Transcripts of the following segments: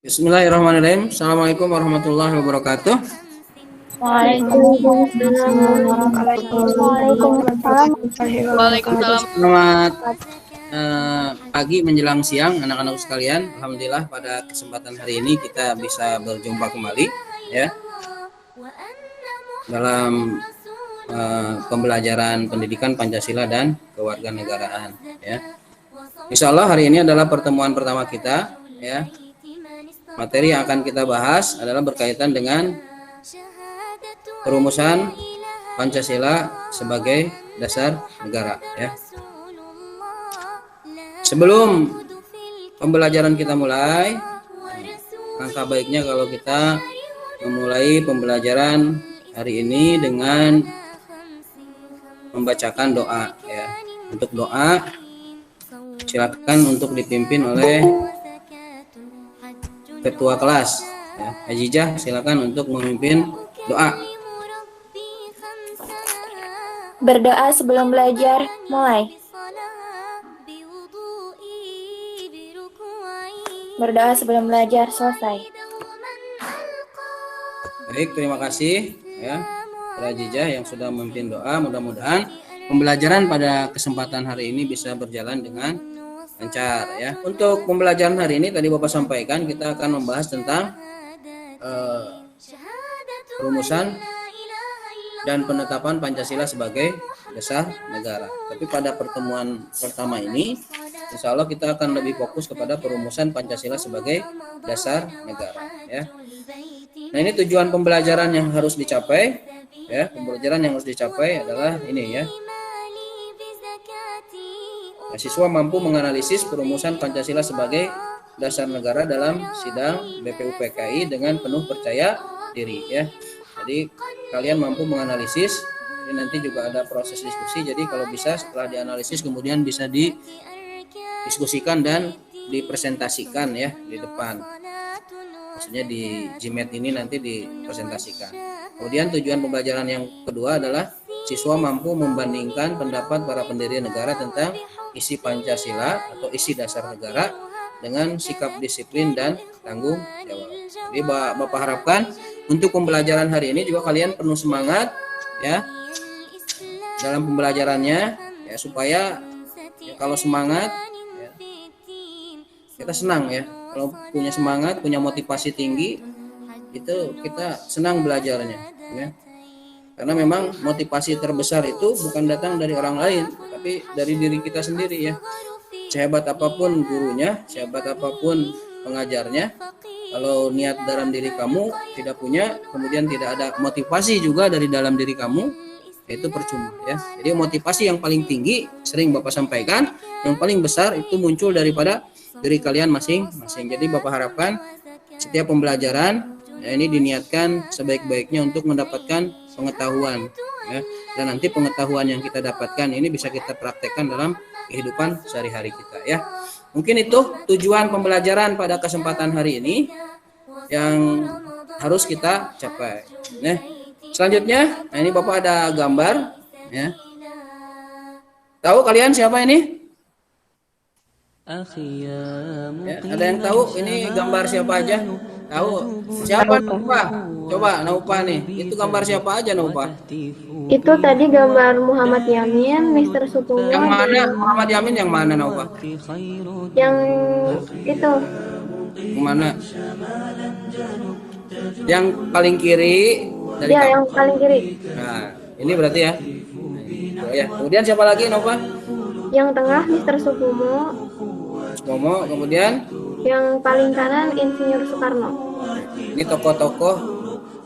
Bismillahirrahmanirrahim. Assalamualaikum warahmatullahi wabarakatuh. Waalaikumsalam warahmatullahi wabarakatuh. Selamat pagi menjelang siang anak-anak sekalian. Alhamdulillah pada kesempatan hari ini kita bisa berjumpa kembali ya dalam pembelajaran pendidikan Pancasila dan kewarganegaraan ya. Insya Allah hari ini adalah pertemuan pertama kita ya. Materi yang akan kita bahas adalah berkaitan dengan perumusan Pancasila sebagai dasar negara ya. Sebelum pembelajaran kita mulai, langkah baiknya kalau kita memulai pembelajaran hari ini dengan membacakan doa ya. Untuk doa silakan untuk dipimpin oleh ketua kelas ya. Azizah silakan untuk memimpin doa. Berdoa sebelum belajar, mulai. Berdoa sebelum belajar, selesai. Baik, terima kasih ya Azizah yang sudah memimpin doa. Mudah-mudahan pembelajaran pada kesempatan hari ini bisa berjalan dengan lancar ya. Untuk pembelajaran hari ini tadi Bapak sampaikan kita akan membahas tentang perumusan dan penetapan Pancasila sebagai dasar negara. Tapi pada pertemuan pertama ini insya Allah kita akan lebih fokus kepada perumusan Pancasila sebagai dasar negara ya. Nah, ini tujuan pembelajaran yang harus dicapai ya. Pembelajaran yang harus dicapai adalah ini ya. Siswa mampu menganalisis perumusan Pancasila sebagai dasar negara dalam sidang BPUPKI dengan penuh percaya diri ya. Jadi kalian mampu menganalisis. Ini nanti juga ada proses diskusi. Jadi kalau bisa setelah dianalisis kemudian bisa didiskusikan dan dipresentasikan ya di depan. Maksudnya di GMAT ini nanti dipresentasikan. Kemudian tujuan pembelajaran yang kedua adalah siswa mampu membandingkan pendapat para pendiri negara tentang isi Pancasila atau isi dasar negara dengan sikap disiplin dan tanggung jawab. Jadi Bapak harapkan untuk pembelajaran hari ini juga kalian penuh semangat ya dalam pembelajarannya ya, supaya ya, kalau semangat ya, kita senang ya. Kalau punya semangat, punya motivasi tinggi, itu kita senang belajarnya ya. Karena memang motivasi terbesar itu bukan datang dari orang lain, tapi dari diri kita sendiri ya. Sehebat apapun gurunya, sehebat apapun pengajarnya, kalau niat dalam diri kamu tidak punya, kemudian tidak ada motivasi juga dari dalam diri kamu, itu percuma ya. Jadi motivasi yang paling tinggi, sering Bapak sampaikan, yang paling besar itu muncul daripada diri kalian masing-masing. Jadi Bapak harapkan setiap pembelajaran ya, ini diniatkan sebaik-baiknya untuk mendapatkan pengetahuan ya. Dan nanti pengetahuan yang kita dapatkan ini bisa kita praktekkan dalam kehidupan sehari-hari kita ya. Mungkin itu tujuan pembelajaran pada kesempatan hari ini yang harus kita capai. Nah, selanjutnya, nah ini Bapak ada gambar ya. Tahu kalian siapa ini? Ya, ada yang tahu ini gambar siapa aja? Tahu siapa Naupa? Coba Naupa nih. Itu gambar siapa aja Naupa? Itu tadi gambar Muhammad Yamin, Mr. Sutomo. Yang mana Muhammad Yamin yang mana Naupa? Yang itu. Yang mana? Yang paling kiri dari Ya, kamu. yang paling kiri. Nah, ini berarti ya. Ya, kemudian siapa lagi Naupa? Yang tengah Mr. Sutomo. Sutomo, kemudian Yang paling kanan Insinyur Soekarno. ini tokoh-tokoh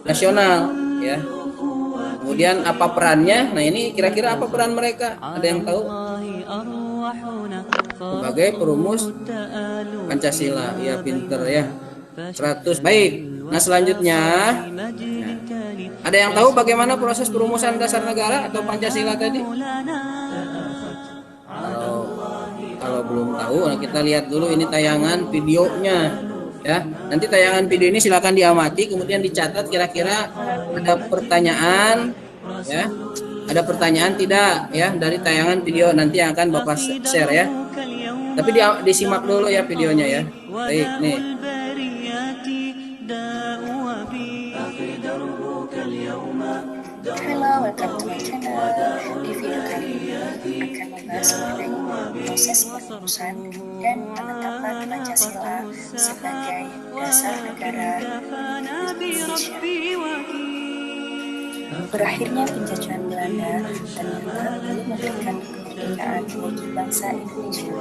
nasional ya. Kemudian apa perannya? Nah, ini kira-kira apa peran mereka? Ada yang tahu? Sebagai perumus Pancasila. Ya, pinter ya. 100. Baik. Nah, selanjutnya ada yang tahu bagaimana proses perumusan dasar negara atau Pancasila tadi? Kalau belum tahu, nah kita lihat dulu ini tayangan videonya ya. Nanti tayangan video ini silakan diamati, kemudian dicatat kira-kira ada pertanyaan ya. Ada pertanyaan tidak ya dari tayangan video nanti yang akan Bapak share ya. Tapi disimak dulu ya videonya ya. Baik, nih. Halo, welcome to my channel. Di video kali ini akan membahas mengenai proses perumusan dan penetapan Pancasila sebagai dasar negara Indonesia. Berakhirnya penjajahan Belanda ternyata belum memberikan kemerdekaan bagi bangsa Indonesia.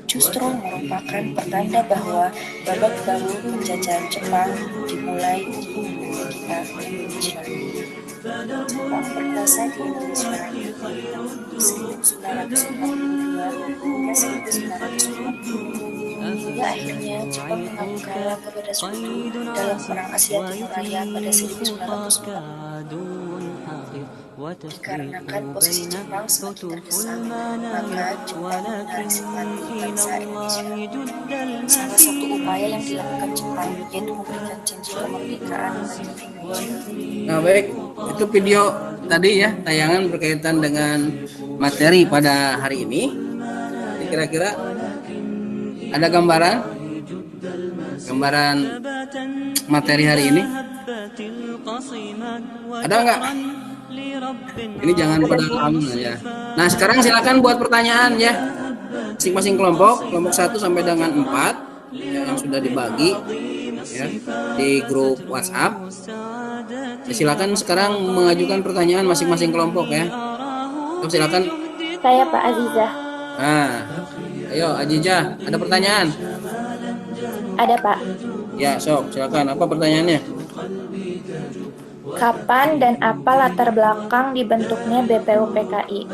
Justru merupakan pertanda bahwa babak baru penjajahan Jepang dimulai di negeri kita Indonesia. Jepang berkuasa di Indonesia dari tahun 1942 hingga 1950. Hingga akhirnya Jepang mengambil kalah kepada Sekutu dalam Perang Asia Timur Raya pada 1940. Dikarenakan posisi Jepang semakin terdesak, maka Jepang menarik simpati bangsa Indonesia. Salah satu upaya yang dilakukan Jepang yaitu memberikan janji kemerdekaan bagi Indonesia. Nah baik, itu video tadi ya, tayangan berkaitan dengan materi pada hari ini. Jadi kira-kira ada gambaran materi hari ini? Ada nggak? Ini jangan pada lama ya. Nah sekarang silakan buat pertanyaan ya. Masing-masing kelompok 1 sampai dengan 4 ya, yang sudah dibagi ya, di grup WhatsApp. Ya, silakan sekarang mengajukan pertanyaan masing-masing kelompok ya. Silakan. Saya Pak Azizah. Nah, ayo Azizah, ada pertanyaan? Ada Pak. Ya, sok, silakan. Apa pertanyaannya? Kapan dan apa latar belakang dibentuknya BPUPKI?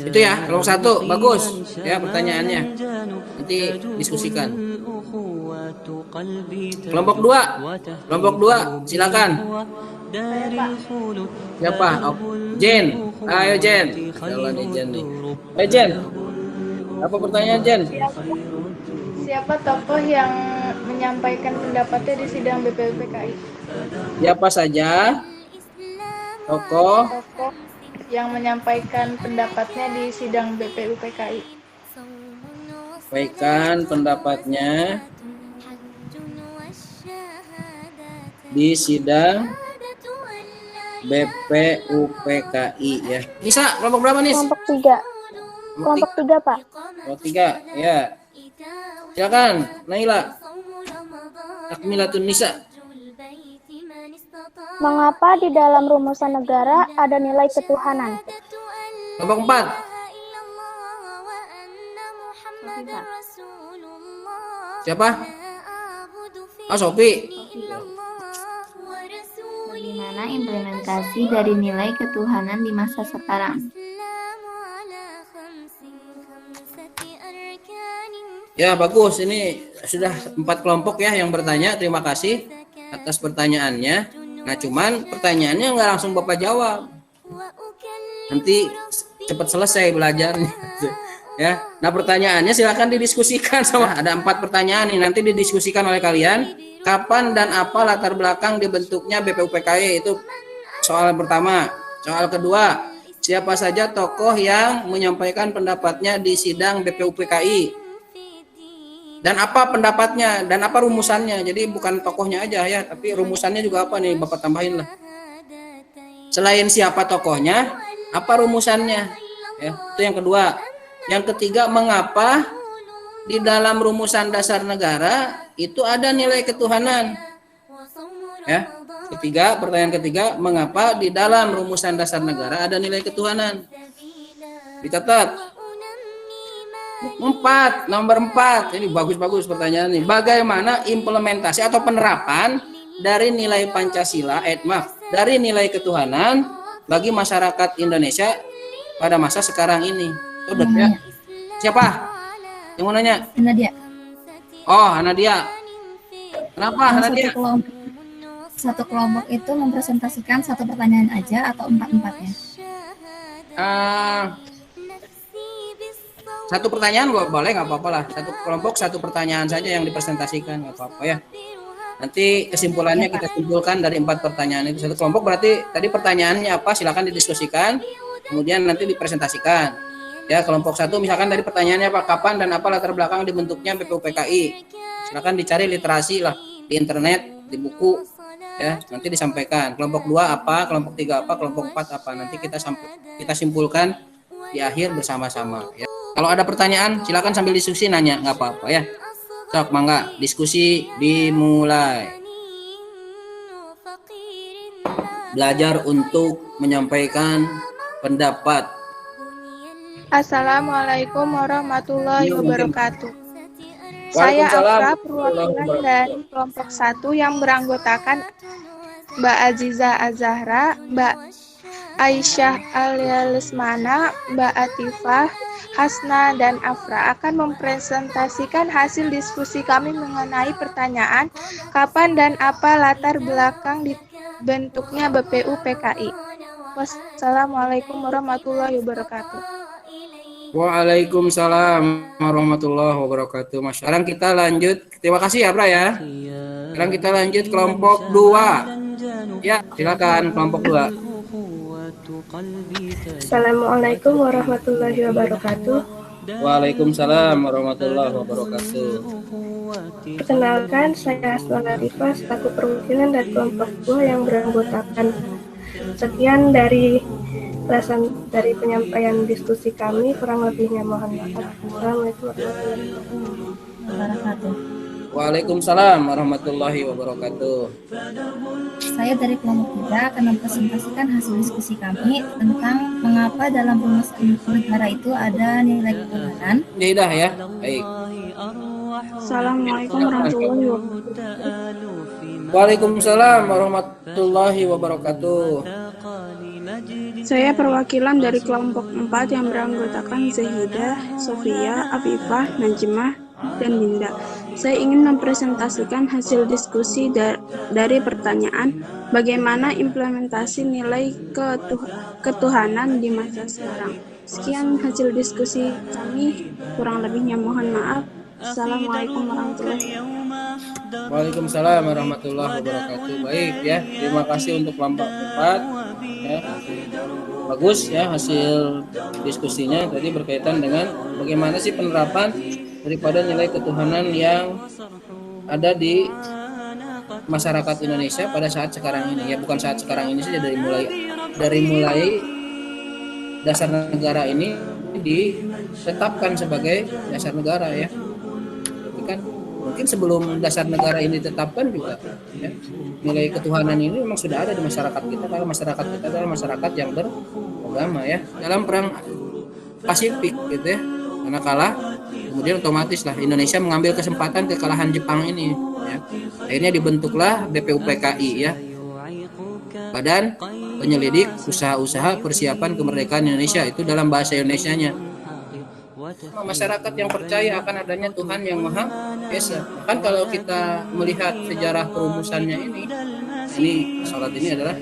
Itu ya, kelompok 1, bagus ya pertanyaannya. Nanti diskusikan. Kelompok 2, silakan. Siapa? Oh, Jen. Ayo Jen. Kalau ada Jen nih. Ayo Jen. Apa pertanyaan Jen? Siapa tokoh yang menyampaikan pendapatnya di sidang BPUPKI? Siapa saja tokoh yang menyampaikan pendapatnya di sidang BPUPKI? sampaikan pendapatnya di sidang BPUPKI ya. Nisa, kelompok berapa nih? Kelompok 3. Kelompok 3 Pak. Kelompok 3 ya. Silakan, Naila. Akmilatun Nisa. Mengapa di dalam rumusan negara ada nilai ketuhanan? Kelompok 4. Siapa? Oh, Sofi. Bagaimana implementasi dari nilai ketuhanan di masa sekarang? Ya, bagus. Ini sudah 4 kelompok ya yang bertanya. Terima kasih atas pertanyaannya. Nah, cuman pertanyaannya nggak langsung Bapak jawab. Nanti cepat selesai belajarnya. Ya. Nah, pertanyaannya silakan didiskusikan sama. Ada 4 pertanyaan nih, nanti didiskusikan oleh kalian. Kapan dan apa latar belakang dibentuknya BPUPKI? Itu soal pertama. Soal kedua, siapa saja tokoh yang menyampaikan pendapatnya di sidang BPUPKI? Dan apa pendapatnya? Dan apa rumusannya? Jadi bukan tokohnya aja ya, tapi rumusannya juga apa nih? Bapak tambahin lah. Selain siapa tokohnya, apa rumusannya? Ya, itu yang kedua. Yang ketiga, mengapa di dalam rumusan dasar negara itu ada nilai ketuhanan? Ya, pertanyaan ketiga, mengapa di dalam rumusan dasar negara ada nilai ketuhanan? Dicatat. 4, nomor 4. Ini bagus-bagus pertanyaan ini. Bagaimana implementasi atau penerapan dari nilai Pancasila, dari nilai ketuhanan bagi masyarakat Indonesia pada masa sekarang ini? Udah ya. Siapa? Yang mau nanya? Nadia. Oh, Nadia. Kenapa Nadia? Satu kelompok itu mempresentasikan satu pertanyaan aja atau 4-4-nya? Satu pertanyaan boleh, nggak apa-apa lah. Satu kelompok satu pertanyaan saja yang dipresentasikan, nggak apa-apa ya. Nanti kesimpulannya kita simpulkan dari 4 pertanyaan itu. Satu kelompok berarti tadi pertanyaannya apa? Silakan didiskusikan. Kemudian nanti dipresentasikan. Ya, kelompok 1 misalkan dari pertanyaannya Pak, kapan dan apa latar belakang dibentuknya BPUPKI? Silakan dicari literasi lah di internet, di buku, ya, nanti disampaikan. Kelompok 2 apa, kelompok 3 apa, kelompok 4 apa. Nanti kita simpulkan di akhir bersama-sama, ya. Kalau ada pertanyaan silakan sambil diskusi nanya, nggak apa-apa ya. Sok, mangga, diskusi dimulai. Belajar untuk menyampaikan pendapat. Assalamualaikum warahmatullahi wabarakatuh. Saya Waalaikumsalam Afra, perwakilan dari kelompok 1 yang beranggotakan Mbak Aziza Azahra, Mbak Aisyah Alia Lesmana, Mbak Atifah, Hasna, dan Afra akan mempresentasikan hasil diskusi kami mengenai pertanyaan kapan dan apa latar belakang dibentuknya BPUPKI. Wassalamualaikum warahmatullahi wabarakatuh. Waalaikumsalam warahmatullahi wabarakatuh. Mas, sekarang kita lanjut. Terima kasih ya, Pra ya. Sekarang kita lanjut kelompok 2. Ya, silakan kelompok 2. Assalamualaikum warahmatullahi wabarakatuh. Waalaikumsalam warahmatullahi wabarakatuh. Perkenalkan, saya Hasna Latifah, selaku perwakilan dari kelompok 2 yang beranggotakan. Sekian dari penyampaian diskusi kami, kurang lebihnya mohon maaf. Assalamualaikum warahmatullahi Wabarakatuh. Waalaikumsalam warahmatullahi wabarakatuh. Saya dari kelompok 3 akan mempresentasikan hasil diskusi kami tentang mengapa dalam rumusan negara itu ada nilai ketuhanan. Dah ya. Baik. Assalamualaikum warahmatullahi wabarakatuh. Waalaikumsalam warahmatullahi wabarakatuh. Saya perwakilan dari kelompok 4 yang beranggotakan Zahidah, Sofia, Afifah, Najmah, dan Dinda. Saya ingin mempresentasikan hasil diskusi dari pertanyaan bagaimana implementasi nilai ketuhanan di masa sekarang. Sekian hasil diskusi kami, kurang lebihnya mohon maaf. Assalamualaikum warahmatullahi wabarakatuh. Waalaikumsalam warahmatullahi wabarakatuh. Baik ya, terima kasih untuk kelompok 4 ya. Bagus ya hasil diskusinya tadi berkaitan dengan bagaimana sih penerapan daripada nilai ketuhanan yang ada di masyarakat Indonesia pada saat sekarang ini. Ya, bukan saat sekarang ini saja, dari mulai dasar negara ini ditetapkan sebagai dasar negara ya. Tapi kan mungkin sebelum dasar negara ini ditetapkan juga ya, nilai ketuhanan ini memang sudah ada di masyarakat kita, karena masyarakat kita adalah masyarakat yang beragama ya. Dalam perang Pasifik gitu ya, karena kalah, kemudian otomatis lah Indonesia mengambil kesempatan kekalahan Jepang ini ya. Akhirnya dibentuklah BPUPKI ya, Badan Penyelidik Usaha-usaha Persiapan Kemerdekaan Indonesia, itu dalam bahasa Indonesianya. Masyarakat yang percaya akan adanya Tuhan yang Maha Esa. Kan kalau kita melihat sejarah perumusannya ini salat ini adalah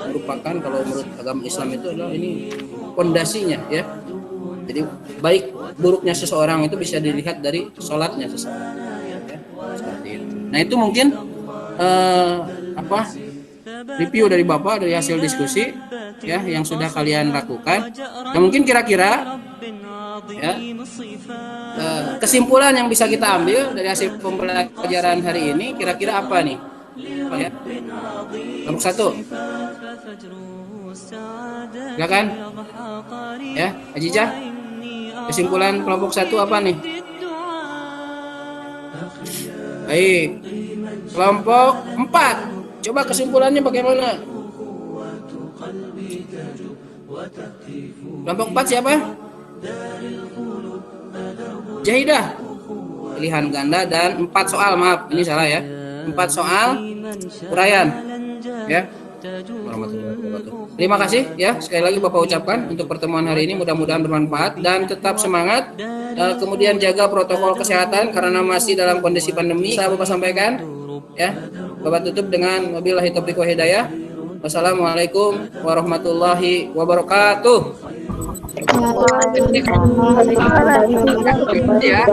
merupakan, kalau menurut agama Islam itu adalah ini pondasinya ya. Jadi baik buruknya seseorang itu bisa dilihat dari sholatnya seseorang ya, seperti itu. Nah itu mungkin review dari Bapak dari hasil diskusi ya yang sudah kalian lakukan. Nah mungkin kira-kira ya kesimpulan yang bisa kita ambil dari hasil pembelajaran hari ini kira-kira apa nih? Ya. Kelompok 1. Silakan. Ya, Ajijah. Kesimpulan kelompok 1 apa nih? Baik. Kelompok 4. Coba kesimpulannya bagaimana? Kelompok 4 siapa? Jahidah. Pilihan ganda dan 4 soal, maaf, ini salah ya. 4 soal uraian. Ya. Terima kasih ya, sekali lagi Bapak ucapkan untuk pertemuan hari ini, mudah-mudahan bermanfaat dan tetap semangat. Kemudian jaga protokol kesehatan karena masih dalam kondisi pandemi. Saya Bapak sampaikan ya. Bapak tutup dengan wabillahi taufiq wal hidayah. Wassalamualaikum warahmatullahi wabarakatuh. Waalaikumsalam. Ya.